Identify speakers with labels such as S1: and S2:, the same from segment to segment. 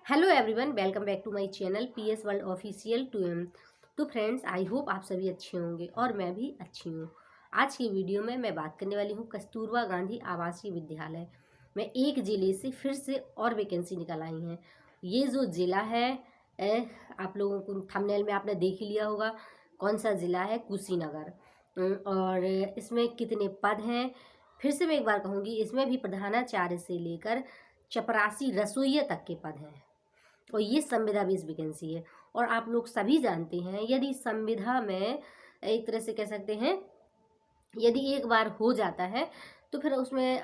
S1: Hello everyone, welcome back to my channel PS world official 2M। तो friends, I hope आप सभी अच्छे होंगे और मैं भी अच्छी हूँ। आज की वीडियो में मैं बात करने वाली हूँ कस्तूरबा गांधी आवासीय विद्यालय में एक ज़िले से फिर से और वैकेंसी निकल आई हैं। ये जो ज़िला है, आप लोगों को थंबनेल में आपने देख ही लिया होगा कौन सा ज़िला है, कुशीनगर। और इसमें कितने पद हैं, फिर से मैं एक बार कहूँगी, इसमें भी प्रधानाचार्य से लेकर चपरासी रसोइया तक के पद हैं और ये संविदा बेस्ड वैकेंसी है। और आप लोग सभी जानते हैं, यदि संविदा में एक तरह से कह सकते हैं, यदि एक बार हो जाता है तो फिर उसमें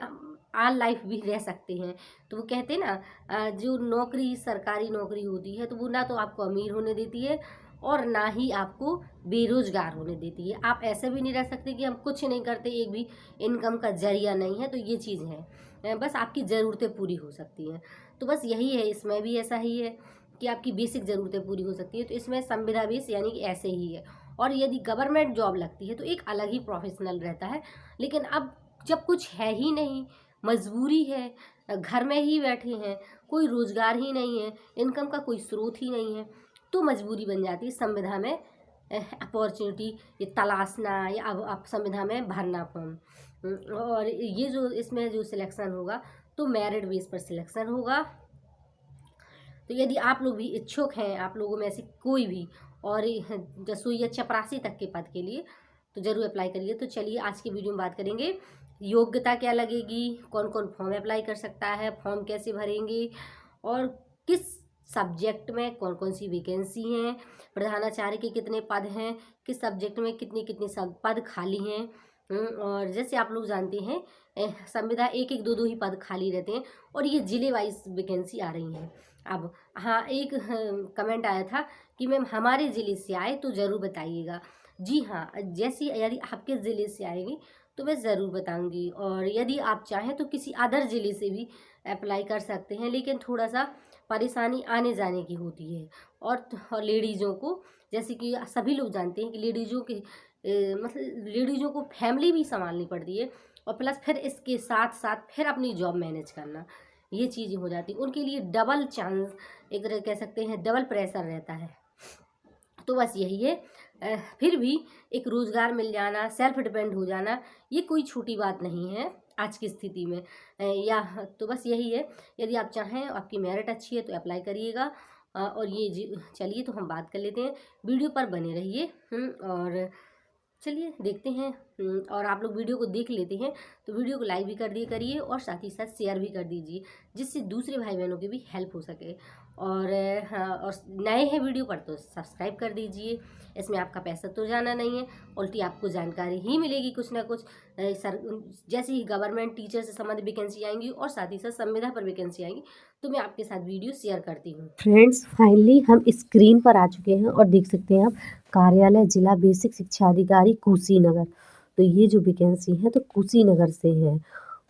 S1: आल लाइफ भी रह सकते हैं। तो वो कहते हैं ना, जो नौकरी सरकारी नौकरी होती है तो वो ना तो आपको अमीर होने देती है और ना ही आपको बेरोजगार होने देती है। आप ऐसे भी नहीं रह सकते कि हम कुछ नहीं करते, एक भी इनकम का जरिया नहीं है। तो ये चीज़ है, बस आपकी ज़रूरतें पूरी हो सकती हैं। तो बस यही है, इसमें भी ऐसा ही है कि आपकी बेसिक ज़रूरतें पूरी हो सकती है। तो इसमें संविदा बेस यानी कि ऐसे ही है। और यदि गवर्नमेंट जॉब लगती है तो एक अलग ही प्रोफेशनल रहता है। लेकिन अब जब कुछ है ही नहीं, मजबूरी है, घर में ही बैठे हैं, कोई रोजगार ही नहीं है, इनकम का कोई स्रोत ही नहीं है, तो मजबूरी बन जाती है संविदा में अपॉर्चुनिटी ये तलाशना या अब संविदा में भरना फॉर्म। और ये जो इसमें जो सिलेक्शन होगा तो मेरिट बेस पर सिलेक्शन होगा। तो यदि आप लोग भी इच्छुक हैं, आप लोगों में से कोई भी, और रसोई या चपरासी तक के पद के लिए, तो ज़रूर अप्लाई करिए। तो चलिए आज की वीडियो में बात करेंगे योग्यता क्या लगेगी, कौन कौन फॉर्म अप्लाई कर सकता है, फॉर्म कैसे भरेंगे और किस सब्जेक्ट में कौन कौन सी वैकेंसी हैं, प्रधानाचार्य के कितने पद हैं, किस सब्जेक्ट में कितने कितने सब पद खाली हैं। और जैसे आप लोग जानते हैं, संविदा एक एक दो दो ही पद खाली रहते हैं और ये जिले वाइज वैकेंसी आ रही हैं। अब हाँ, एक कमेंट आया था कि मैम हमारे ज़िले से आए तो ज़रूर बताइएगा। जी हाँ, जैसी यदि आपके ज़िले से आएगी तो मैं ज़रूर बताऊंगी। और यदि आप चाहें तो किसी अदर ज़िले से भी अप्लाई कर सकते हैं, लेकिन थोड़ा सा परेशानी आने जाने की होती है। और लेडीज़ों को, जैसे कि सभी लोग जानते हैं कि लेडीज़ों के मतलब लेडीज़ों को फैमिली भी संभालनी पड़ती है और प्लस फिर इसके साथ साथ फिर अपनी जॉब मैनेज करना, ये चीज़ें हो जाती उनके लिए। डबल चांस, एक तरह कह सकते हैं डबल प्रेशर रहता है। तो बस यही है, फिर भी एक रोज़गार मिल जाना, सेल्फ डिपेंड हो जाना, ये कोई छोटी बात नहीं है आज की स्थिति में। या तो बस यही है, यदि आप चाहें, आपकी मेरिट अच्छी है तो अप्लाई करिएगा। और ये चलिए तो हम बात कर लेते हैं, वीडियो पर बने रहिए। और चलिए देखते हैं। और आप लोग वीडियो को देख लेते हैं तो वीडियो को लाइक भी कर दिए करिए और साथ ही साथ शेयर भी कर दीजिए, जिससे दूसरे भाई बहनों की भी हेल्प हो सके। और हाँ, और नए हैं वीडियो पर तो सब्सक्राइब कर दीजिए, इसमें आपका पैसा तो जाना नहीं है, उल्टी आपको जानकारी ही मिलेगी कुछ ना कुछ। सर, जैसे ही गवर्नमेंट टीचर से संबंधित वैकेंसी आएंगी और साथ ही साथ संविदा पर वैकेंसी आएंगी तो मैं आपके साथ वीडियो शेयर करती हूँ।
S2: फ्रेंड्स, फाइनली हम स्क्रीन पर आ चुके हैं और देख सकते हैं आप, कार्यालय जिला बेसिक शिक्षा अधिकारी कुशीनगर। तो ये जो वैकेंसी है तो कुशीनगर से है।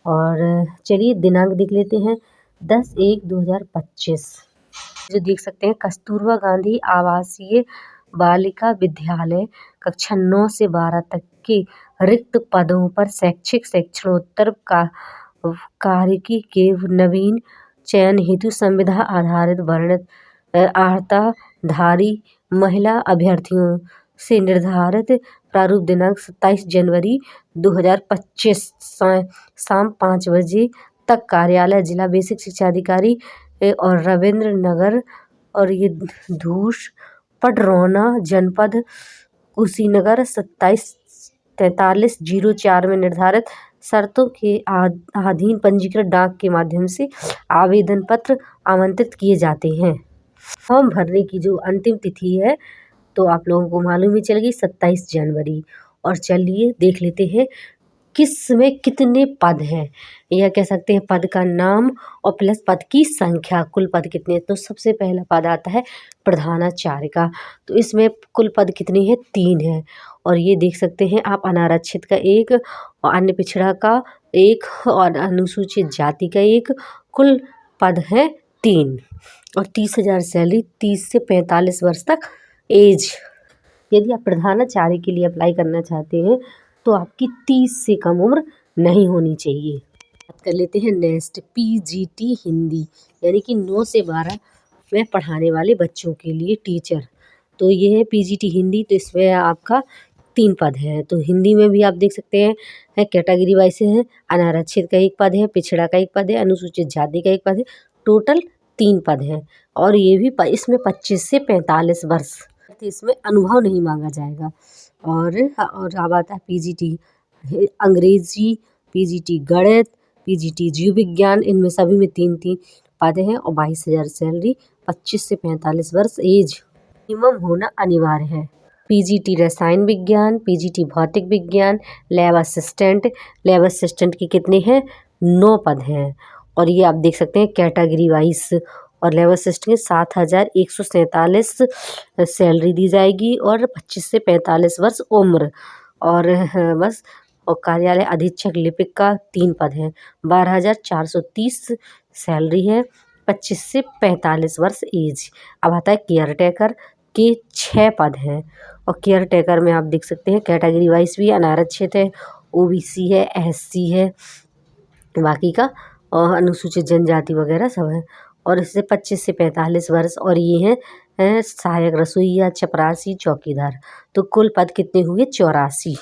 S2: और चलिए दिनांक देख लेते हैं, 10/1/2025। जो देख सकते हैं, कस्तूरबा गांधी आवासीय बालिका विद्यालय कक्षा 9 से 12 तक के रिक्त पदों पर शैक्षिक शैक्षणोत्तर का कार्यकी के नवीन चयन हेतु संविदा आधारित अर्हताधारी महिला अभ्यर्थियों से निर्धारित प्रारूप दिनांक 27 जनवरी 2025 शाम 5 बजे तक कार्यालय जिला बेसिक शिक्षा अधिकारी और रविंद्र नगर और ये धूष पडरौना जनपद कुशीनगर 274304 में निर्धारित शर्तों के अधीन पंजीकृत डाक के माध्यम से आवेदन पत्र आमंत्रित किए जाते हैं। फॉर्म भरने की जो अंतिम तिथि है तो आप लोगों को मालूम ही चल गई, 27 जनवरी। और चलिए देख लेते हैं किस में कितने पद हैं, या कह सकते हैं पद का नाम और प्लस पद की संख्या, कुल पद कितने। तो सबसे पहला पद आता है प्रधानाचार्य का। तो इसमें कुल पद कितने हैं, 3 हैं। और ये देख सकते हैं आप, अनारक्षित का 1 और अन्य पिछड़ा का 1 और अनुसूचित जाति का 1, कुल पद हैं 3। और 30,000 सैलरी, 30 से 45 वर्ष तक एज। यदि आप प्रधानाचार्य के लिए अप्लाई करना चाहते हैं तो आपकी 30 से कम उम्र नहीं होनी चाहिए। बात कर लेते हैं नेक्स्ट, PGT हिंदी, यानी कि 9 से 12 में पढ़ाने वाले बच्चों के लिए टीचर। तो ये है पीजीटी हिंदी, तो इसमें आपका 3 पद हैं। तो हिंदी में भी आप देख सकते हैं कैटेगरी वाइज से है, अनारक्षित का 1 पद है, पिछड़ा का 1 पद है, अनुसूचित जाति का 1 पद है, टोटल 3 पद हैं। और ये भी इसमें 25 से 45 वर्ष, इसमें अनुभव नहीं मांगा जाएगा। और अब आता है पीजीटी अंग्रेजी, पीजीटी गणित, पीजीटी जीव विज्ञान, इनमें सभी में 3-3 पद हैं और 22,000 सैलरी। 25 से 45 वर्ष एज मिनिमम होना अनिवार्य है। पीजीटी रसायन विज्ञान, पीजीटी भौतिक विज्ञान, लैब असिस्टेंट के कितने हैं? 9 पद हैं। और ये आप देख सकते हैं कैटेगरी वाइज। और लैब असिस्टेंट के 7,147 सैलरी दी जाएगी और 25 से 45 वर्ष उम्र। और बस। और कार्यालय अधीक्षक लिपिक का 3 पद हैं, 12,430 सैलरी है, 25 से 45 वर्ष एज। अब आता है केयर टेकर के 6 पद हैं। और केयर टेकर में आप देख सकते हैं कैटेगरी वाइज भी अनारक्षित है, ओबीसी है, एससी है, बाकी का और अनुसूचित जनजाति वगैरह सब है। और इससे 25 से 45 वर्ष। और ये हैं सहायक रसोइया, चपरासी, चौकीदार। तो कुल पद कितने हुए? 84।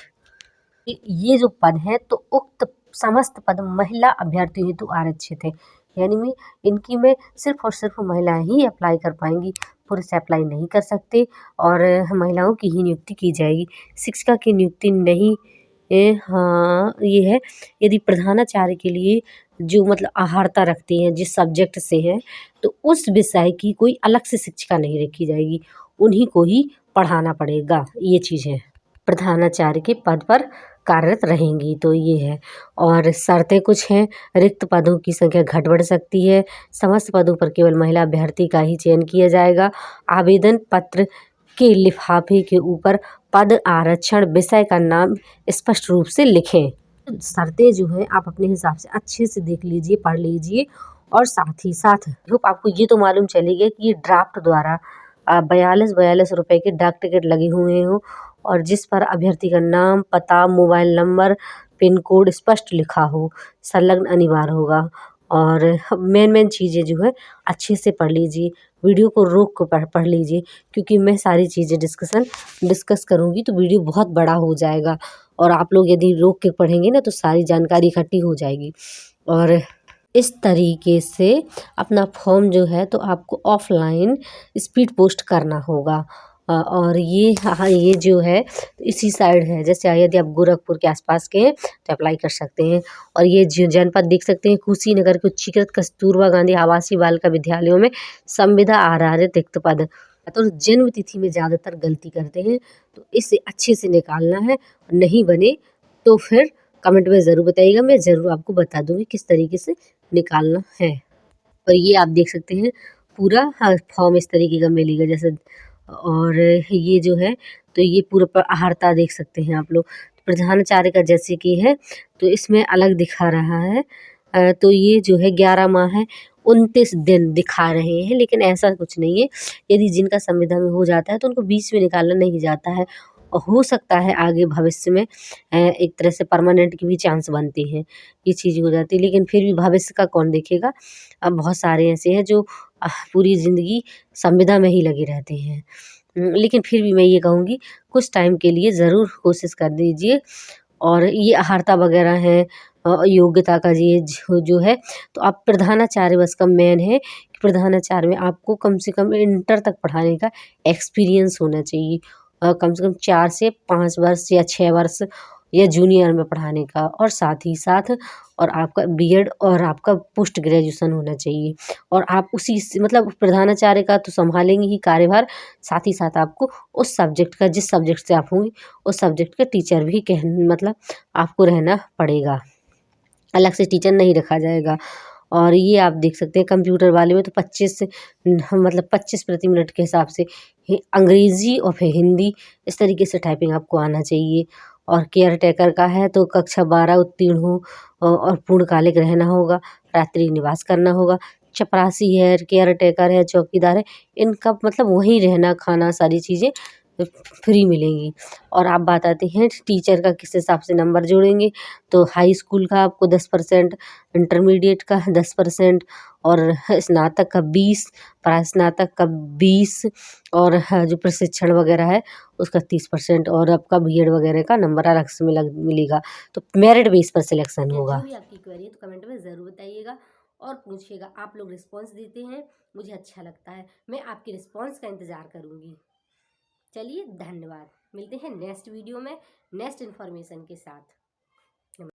S2: ये जो पद हैं तो उक्त समस्त पद महिला अभ्यर्थियों हेतु आरक्षित है, यानी में इनकी में सिर्फ और सिर्फ महिलाएं ही अप्लाई कर पाएंगी, पुरुष अप्लाई नहीं कर सकते। और महिलाओं की ही नियुक्ति की जाएगी, शिक्षिका की नियुक्ति नहीं। हाँ ये है, यदि प्रधानाचार्य के लिए जो मतलब आहारता रखते हैं जिस सब्जेक्ट से हैं, तो उस विषय की कोई अलग से शिक्षिका नहीं रखी जाएगी, उन्हीं को ही पढ़ाना पड़ेगा। ये चीज़ है, प्रधानाचार्य के पद पर कार्यरत रहेंगी। तो ये है। और शर्तें कुछ हैं, रिक्त पदों की संख्या घट बढ़ सकती है, समस्त पदों पर केवल महिला अभ्यर्थी का ही चयन किया जाएगा। आवेदन पत्र के लिफाफे के ऊपर पद, आरक्षण, विषय का नाम स्पष्ट रूप से लिखें। शर्तें जो हैं आप अपने हिसाब से अच्छे से देख लीजिए, पढ़ लीजिए। और साथ ही साथ होप आपको ये तो मालूम चलेगा कि ये ड्राफ्ट द्वारा 42 रुपए के डाक टिकट लगे हुए हों और जिस पर अभ्यर्थी का नाम, पता, मोबाइल नंबर, पिन कोड स्पष्ट लिखा हो, संलग्न अनिवार्य होगा। और मेन चीज़ें जो है अच्छे से पढ़ लीजिए, वीडियो को रोक कर पढ़ लीजिए, क्योंकि मैं सारी चीज़ें डिस्कस करूँगी तो वीडियो बहुत बड़ा हो जाएगा। और आप लोग यदि रोक के पढ़ेंगे ना तो सारी जानकारी इकट्ठी हो जाएगी। और इस तरीके से अपना फॉर्म जो है तो आपको ऑफलाइन स्पीड पोस्ट करना होगा। और ये हाँ ये जो है इसी साइड है, जैसे यदि आप गोरखपुर के आसपास के हैं तो अप्लाई कर सकते हैं। और ये जो जनपद देख सकते हैं कुशीनगर के उच्चीकृत कस्तूरबा गांधी आवासीय बालिका विद्यालयों में संविदा आधारित रिक्त पद। तो जन्म तिथि में ज़्यादातर गलती करते हैं, तो इसे अच्छे से निकालना है। नहीं बने तो फिर कमेंट में ज़रूर बताइएगा, मैं ज़रूर आपको बता दूंगी किस तरीके से निकालना है। और ये आप देख सकते हैं पूरा फॉर्म इस तरीके का मिलेगा जैसे। और ये जो है तो ये पूरा आहारता देख सकते हैं आप लोग, प्रधानाचार्य का जैसे कि है तो इसमें अलग दिखा रहा है। तो ये जो है 11 माह है 29 दिन दिखा रहे हैं, लेकिन ऐसा कुछ नहीं है। यदि जिनका संविदा में हो जाता है तो उनको बीच में निकालना नहीं जाता है, और हो सकता है आगे भविष्य में एक तरह से परमानेंट की भी चांस बनते हैं, ये चीज़ हो जाती है। लेकिन फिर भी भविष्य का कौन देखेगा, अब बहुत सारे ऐसे हैं जो पूरी ज़िंदगी संविदा में ही लगे रहते हैं। लेकिन फिर भी मैं ये कहूँगी कुछ टाइम के लिए ज़रूर कोशिश कर दीजिए। और ये आहारता वगैरह है, योग्यता का ये जो है तो आप प्रधानाचार्य बस का मेन है कि प्रधानाचार्य में आपको कम से कम इंटर तक पढ़ाने का एक्सपीरियंस होना चाहिए, कम से कम 4 से 5 वर्ष या 6 वर्ष या जूनियर में पढ़ाने का। और साथ ही साथ और आपका बीएड और आपका पोस्ट ग्रेजुएशन होना चाहिए। और आप उसी से मतलब प्रधानाचार्य का तो संभालेंगे ही कार्यभार, साथ ही साथ आपको उस सब्जेक्ट का, जिस सब्जेक्ट से आप होंगे उस सब्जेक्ट का टीचर भी मतलब आपको रहना पड़ेगा, अलग से टीचर नहीं रखा जाएगा। और ये आप देख सकते हैं कंप्यूटर वाले में तो 25 प्रति मिनट के हिसाब से अंग्रेज़ी और फिर हिंदी इस तरीके से टाइपिंग आपको आना चाहिए। और केयर टेकर का है तो कक्षा 12 उत्तीर्ण हो और पूर्णकालिक रहना होगा, रात्रि निवास करना होगा। चपरासी है, केयर टेकर है, चौकीदार है, इनका मतलब वहीं रहना, खाना, सारी चीज़ें फ्री मिलेंगी। और आप बात आते हैं टीचर का किस हिसाब से नंबर जोड़ेंगे, तो हाई स्कूल का आपको 10%, इंटरमीडिएट का 10% और स्नातक का 20, प्रास्नातक का 20 और जो प्रशिक्षण वगैरह है उसका 30% और आपका बीएड वगैरह का नंबर अलग से मिलेगा। तो मेरिट बेस पर सिलेक्शन होगा।
S1: जो भी आपकी क्वेरी है तो कमेंट में ज़रूर बताइएगा और पूछिएगा। आप लोग रिस्पांस देते हैं, मुझे अच्छा लगता है। मैं आपके रिस्पांस का इंतज़ार करूँगी। चलिए, धन्यवाद। मिलते हैं नेक्स्ट वीडियो में नेक्स्ट इन्फॉर्मेशन के साथ।